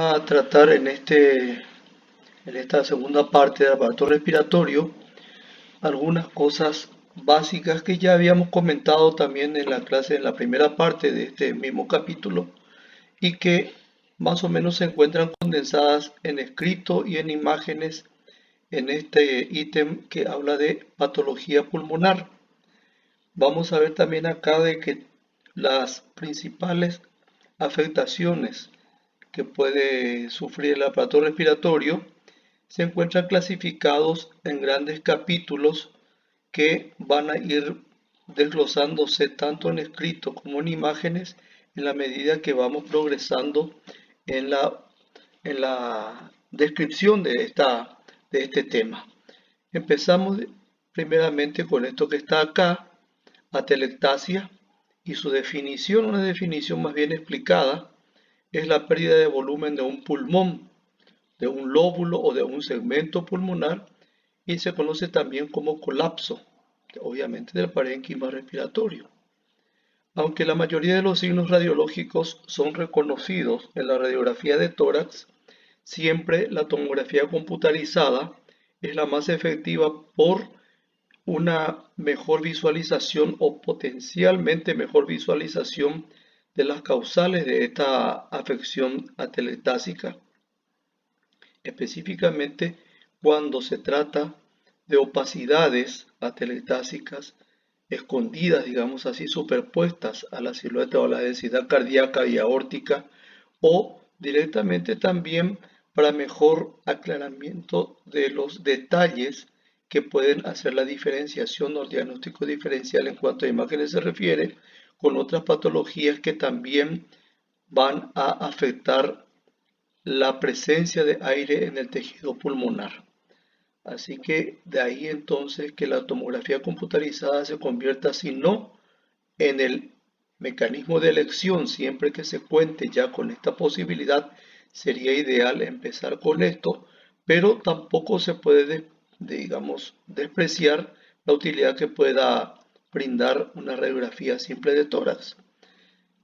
A tratar en esta segunda parte del aparato respiratorio algunas cosas básicas que ya habíamos comentado también en la clase, en la primera parte de este mismo capítulo, y que más o menos se encuentran condensadas en escrito y en imágenes en este ítem que habla de patología pulmonar. Vamos a ver también acá de que las principales afectaciones que puede sufrir el aparato respiratorio se encuentran clasificados en grandes capítulos que van a ir desglosándose tanto en escrito como en imágenes en la medida que vamos progresando en la descripción de este tema. Empezamos primeramente con esto que está acá, atelectasia, y su definición, una definición más bien explicada, es la pérdida de volumen de un pulmón, de un lóbulo o de un segmento pulmonar, y se conoce también como colapso, obviamente del parénquima respiratorio. Aunque la mayoría de los signos radiológicos son reconocidos en la radiografía de tórax, siempre la tomografía computarizada es la más efectiva por una mejor visualización o potencialmente mejor visualización de las causales de esta afección atelectásica, específicamente cuando se trata de opacidades atelectásicas escondidas, digamos así, superpuestas a la silueta o a la densidad cardíaca y aórtica, o directamente también para mejor aclaramiento de los detalles que pueden hacer la diferenciación o el diagnóstico diferencial en cuanto a imágenes se refiere, con otras patologías que también van a afectar la presencia de aire en el tejido pulmonar. Así que de ahí entonces que la tomografía computarizada se convierta, si no en el mecanismo de elección, siempre que se cuente ya con esta posibilidad, sería ideal empezar con esto, pero tampoco se puede, digamos, despreciar la utilidad que pueda brindar una radiografía simple de tórax.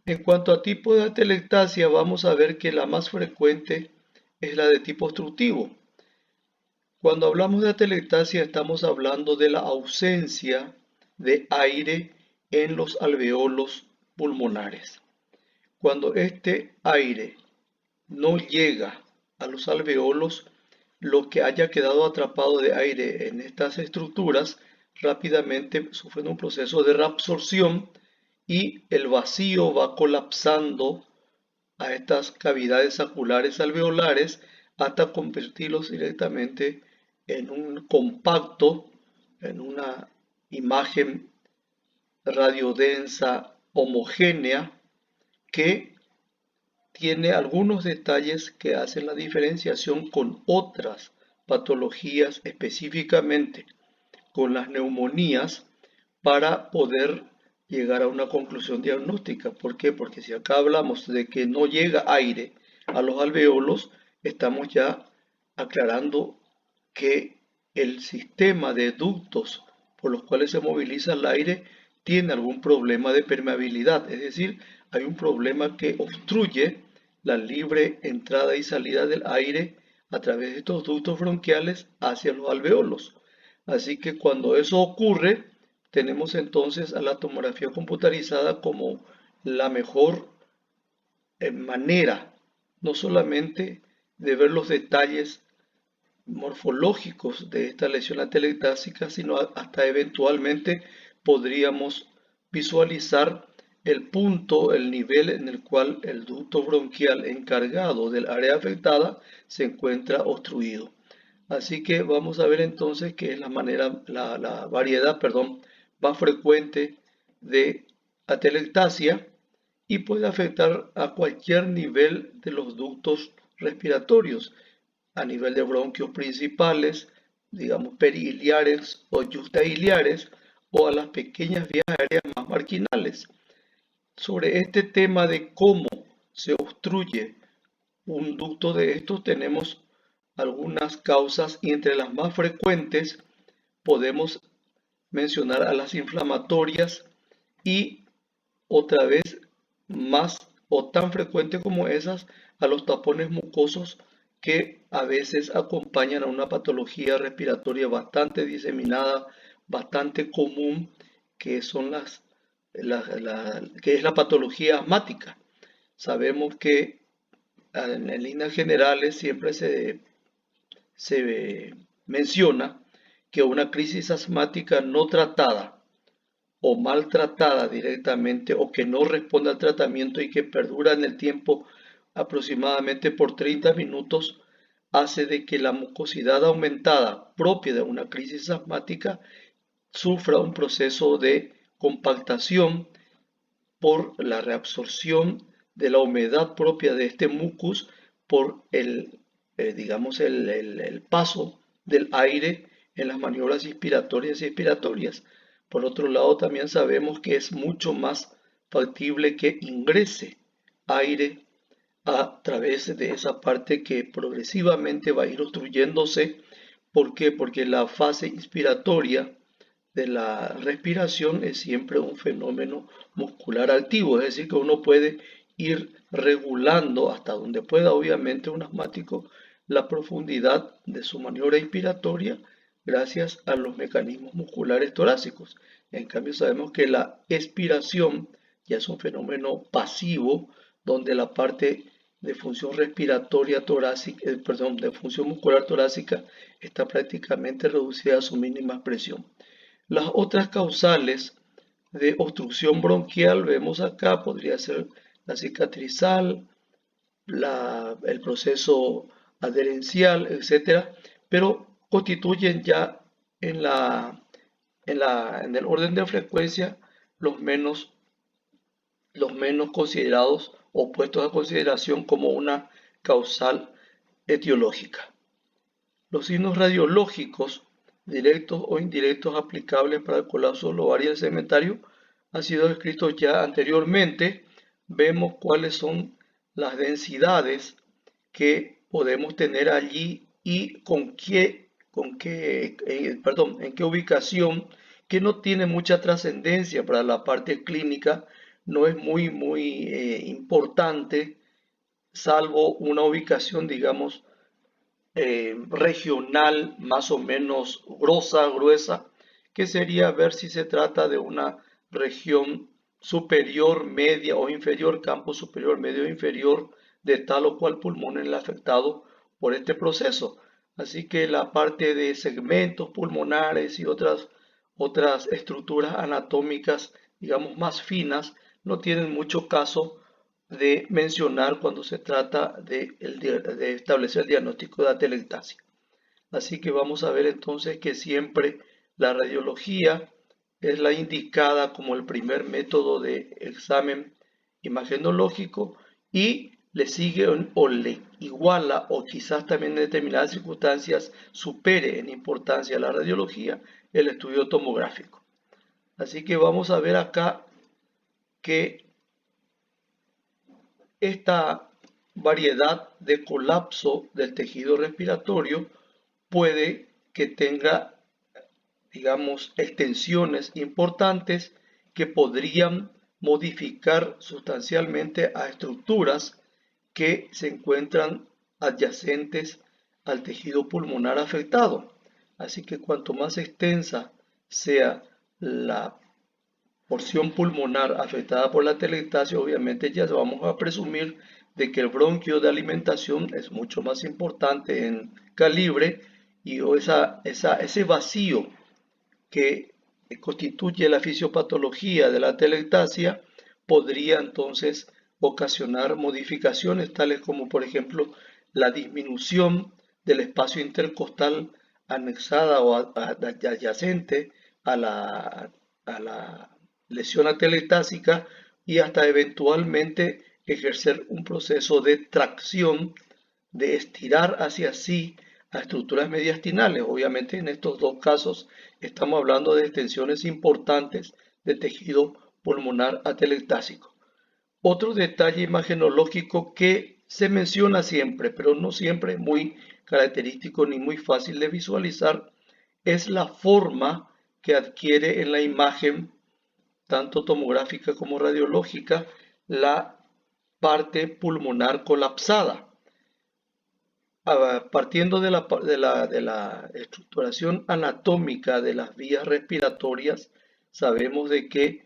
En cuanto a tipo de atelectasia, vamos a ver que la más frecuente es la de tipo obstructivo. Cuando hablamos de atelectasia estamos hablando de la ausencia de aire en los alveolos pulmonares. Cuando este aire no llega a los alveolos, lo que haya quedado atrapado de aire en estas estructuras rápidamente sufre un proceso de reabsorción y el vacío va colapsando a estas cavidades saculares alveolares hasta convertirlos directamente en un compacto, en una imagen radiodensa homogénea que tiene algunos detalles que hacen la diferenciación con otras patologías, específicamente con las neumonías, para poder llegar a una conclusión diagnóstica. ¿Por qué? Porque si acá hablamos de que no llega aire a los alveolos, estamos ya aclarando que el sistema de ductos por los cuales se moviliza el aire tiene algún problema de permeabilidad, es decir, hay un problema que obstruye la libre entrada y salida del aire a través de estos ductos bronquiales hacia los alveolos. Así que cuando eso ocurre, tenemos entonces a la tomografía computarizada como la mejor manera, no solamente de ver los detalles morfológicos de esta lesión atelectásica, sino hasta eventualmente podríamos visualizar el punto, el nivel en el cual el ducto bronquial encargado del área afectada se encuentra obstruido. Así que vamos a ver entonces que es la variedad, más frecuente de atelectasia y puede afectar a cualquier nivel de los ductos respiratorios, a nivel de bronquios principales, digamos perihiliares o justahiliares, o a las pequeñas vías aéreas más marginales. Sobre este tema de cómo se obstruye un ducto de estos tenemos algunas causas y entre las más frecuentes podemos mencionar a las inflamatorias y otra vez más o tan frecuentes como esas a los tapones mucosos que a veces acompañan a una patología respiratoria bastante diseminada, bastante común, que son que es la patología asmática. Sabemos que en líneas generales siempre se menciona que una crisis asmática no tratada o maltratada directamente o que no responde al tratamiento y que perdura en el tiempo aproximadamente por 30 minutos hace de que la mucosidad aumentada propia de una crisis asmática sufra un proceso de compactación por la reabsorción de la humedad propia de este mucus por digamos, el paso del aire en las maniobras inspiratorias y expiratorias. Por otro lado, también sabemos que es mucho más factible que ingrese aire a través de esa parte que progresivamente va a ir obstruyéndose. ¿Por qué? Porque la fase inspiratoria de la respiración es siempre un fenómeno muscular activo, es decir, que uno puede ir regulando hasta donde pueda, obviamente, un asmático, la profundidad de su maniobra inspiratoria gracias a los mecanismos musculares torácicos. En cambio, sabemos que la expiración ya es un fenómeno pasivo, donde la parte de función respiratoria torácica, perdón, de función muscular torácica está prácticamente reducida a su mínima expresión. Las otras causales de obstrucción bronquial vemos acá, podría ser la cicatrizal, el proceso adherencial, etcétera, pero constituyen ya en, en el orden de frecuencia los menos, los menos considerados o puestos a consideración como una causal etiológica. Los signos radiológicos, directos o indirectos, aplicables para el colapso lobar y el cementario, han sido descritos ya anteriormente. Vemos cuáles son las densidades que podemos tener allí y en qué ubicación, que no tiene mucha trascendencia para la parte clínica, no es muy importante, salvo una ubicación, digamos, regional más o menos gruesa, que sería ver si se trata de una región superior, media o inferior, campo superior, medio o inferior de tal o cual pulmón en el afectado por este proceso. Así que la parte de segmentos pulmonares y otras estructuras anatómicas, digamos, más finas, no tienen mucho caso de mencionar cuando se trata de establecer el diagnóstico de atelectasia. Así que vamos a ver entonces que siempre la radiología es la indicada como el primer método de examen imagenológico y le sigue o le iguala o quizás también en determinadas circunstancias supere en importancia la radiología el estudio tomográfico. Así que vamos a ver acá que esta variedad de colapso del tejido respiratorio puede que tenga, digamos, extensiones importantes que podrían modificar sustancialmente a estructuras que se encuentran adyacentes al tejido pulmonar afectado. Así que cuanto más extensa sea la porción pulmonar afectada por la atelectasia, obviamente ya vamos a presumir de que el bronquio de alimentación es mucho más importante en calibre y ese vacío que constituye la fisiopatología de la atelectasia podría entonces ocasionar modificaciones tales como, por ejemplo, la disminución del espacio intercostal anexada o adyacente a la lesión atelectásica y hasta eventualmente ejercer un proceso de tracción, de estirar hacia sí a estructuras mediastinales. Obviamente en estos dos casos estamos hablando de extensiones importantes de tejido pulmonar atelectásico. Otro detalle imagenológico que se menciona siempre, pero no siempre es muy característico ni muy fácil de visualizar, es la forma que adquiere en la imagen, tanto tomográfica como radiológica, la parte pulmonar colapsada. Partiendo de la estructuración anatómica de las vías respiratorias, sabemos de que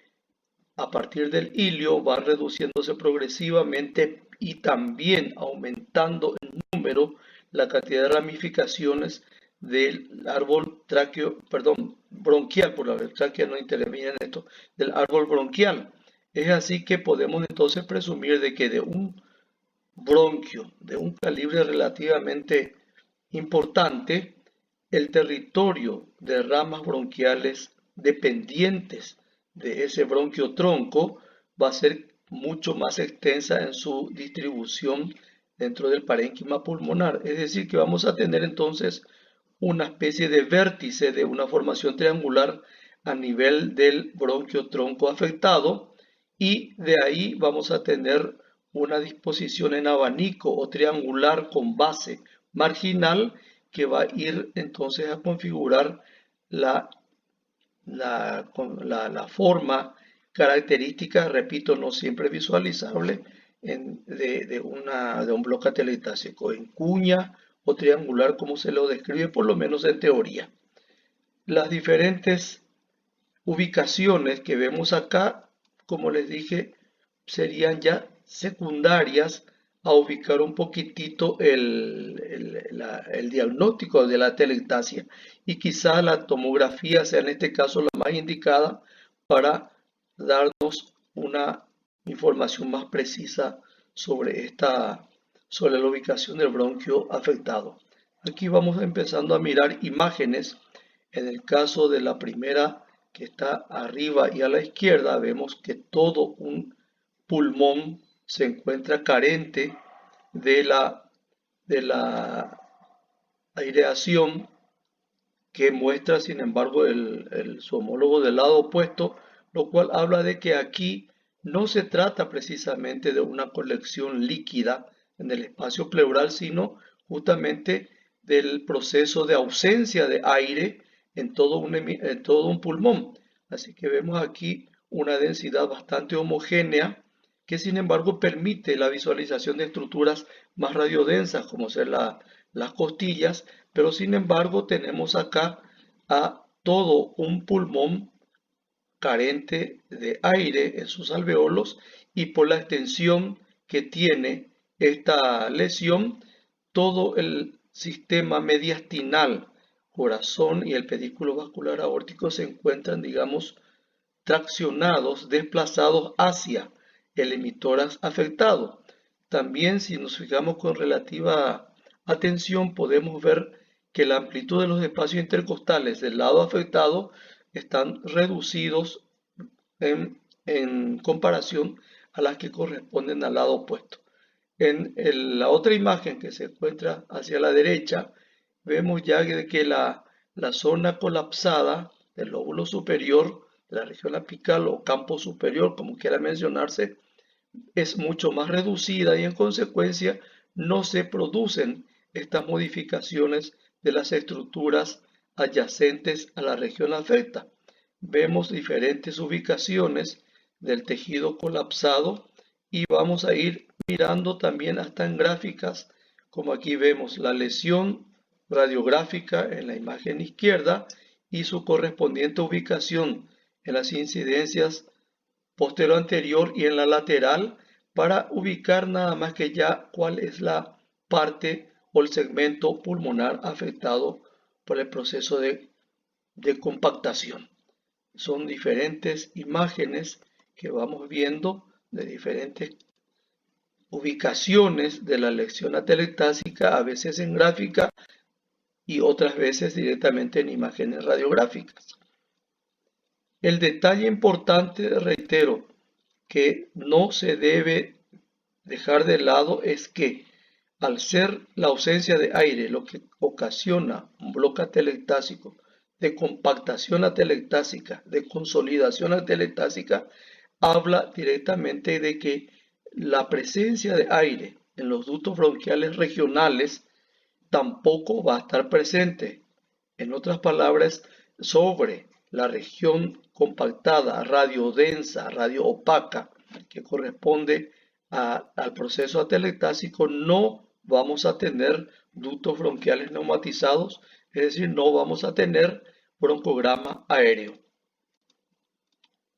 a partir del ilio va reduciéndose progresivamente y también aumentando en número la cantidad de ramificaciones del árbol bronquial, por la tráquea no interviene en esto, del árbol bronquial. Es así que podemos entonces presumir de que de un bronquio de un calibre relativamente importante, el territorio de ramas bronquiales dependientes de ese bronquio tronco va a ser mucho más extensa en su distribución dentro del parénquima pulmonar. Es decir, que vamos a tener entonces una especie de vértice de una formación triangular a nivel del bronquio tronco afectado, y de ahí vamos a tener una disposición en abanico o triangular con base marginal que va a ir entonces a configurar la forma característica, repito, no siempre visualizable, de un bloque atelectásico en cuña o triangular, como se lo describe por lo menos en teoría. Las diferentes ubicaciones que vemos acá, como les dije, serían ya secundarias a ubicar un poquitito el diagnóstico de la atelectasia, y quizá la tomografía sea en este caso la más indicada para darnos una información más precisa sobre la ubicación del bronquio afectado. Aquí vamos empezando a mirar imágenes. En el caso de la primera, que está arriba y a la izquierda, vemos que todo un pulmón se encuentra carente de la aireación, que muestra sin embargo su homólogo del lado opuesto, lo cual habla de que aquí no se trata precisamente de una colección líquida en el espacio pleural, sino justamente del proceso de ausencia de aire en todo un pulmón. Así que vemos aquí una densidad bastante homogénea, que sin embargo permite la visualización de estructuras más radiodensas, como ser las costillas, pero sin embargo tenemos acá a todo un pulmón carente de aire en sus alveolos, y por la extensión que tiene esta lesión, todo el sistema mediastinal, corazón y el pedículo vascular aórtico se encuentran, digamos, traccionados, desplazados hacia el emitórax afectado. También, si nos fijamos con relativa atención, podemos ver que la amplitud de los espacios intercostales del lado afectado están reducidos en comparación a las que corresponden al lado opuesto. En la otra imagen que se encuentra hacia la derecha, vemos ya que la zona colapsada del lóbulo superior, de la región apical o campo superior, como quiera mencionarse, es mucho más reducida, y en consecuencia no se producen estas modificaciones de las estructuras adyacentes a la región afecta. Vemos diferentes ubicaciones del tejido colapsado, y vamos a ir mirando también hasta en gráficas, como aquí vemos la lesión radiográfica en la imagen izquierda y su correspondiente ubicación en las incidencias posterior anterior y en la lateral, para ubicar nada más que ya cuál es la parte o el segmento pulmonar afectado por el proceso de compactación. Son diferentes imágenes que vamos viendo de diferentes ubicaciones de la lesión atelectásica, a veces en gráfica y otras veces directamente en imágenes radiográficas. El detalle importante, reitero, que no se debe dejar de lado es que, al ser la ausencia de aire lo que ocasiona un bloque atelectásico, de compactación atelectásica, de consolidación atelectásica, habla directamente de que la presencia de aire en los ductos bronquiales regionales tampoco va a estar presente. En otras palabras, sobre la región compactada, radiodensa, radioopaca, que corresponde al proceso atelectásico no vamos a tener ductos bronquiales neumatizados, es decir, no vamos a tener broncograma aéreo.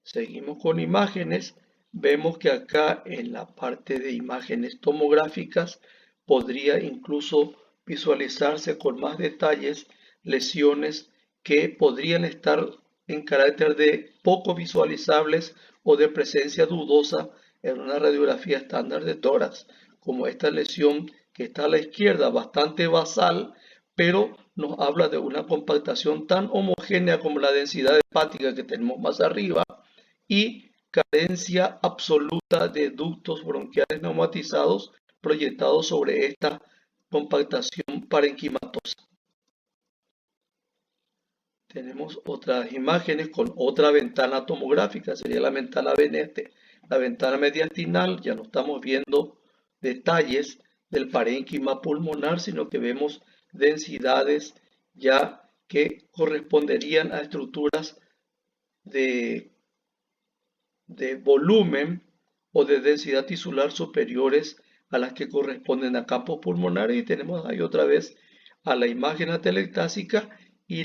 Seguimos con imágenes. Vemos que acá en la parte de imágenes tomográficas podría incluso visualizarse con más detalles lesiones que podrían estar en carácter de poco visualizables o de presencia dudosa en una radiografía estándar de tórax, como esta lesión que está a la izquierda, bastante basal, pero nos habla de una compactación tan homogénea como la densidad hepática que tenemos más arriba y carencia absoluta de ductos bronquiales neumatizados proyectados sobre esta compactación parenquimatosa. Tenemos otras imágenes con otra ventana tomográfica, sería la ventana venete, la ventana mediastinal. Ya no estamos viendo detalles del parénquima pulmonar, sino que vemos densidades ya que corresponderían a estructuras de volumen o de densidad tisular superiores a las que corresponden a campos pulmonares, y tenemos ahí otra vez a la imagen atelectásica y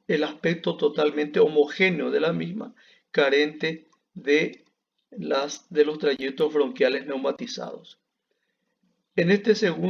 el aspecto totalmente homogéneo de la misma, carente de los trayectos bronquiales neumatizados. En este segundo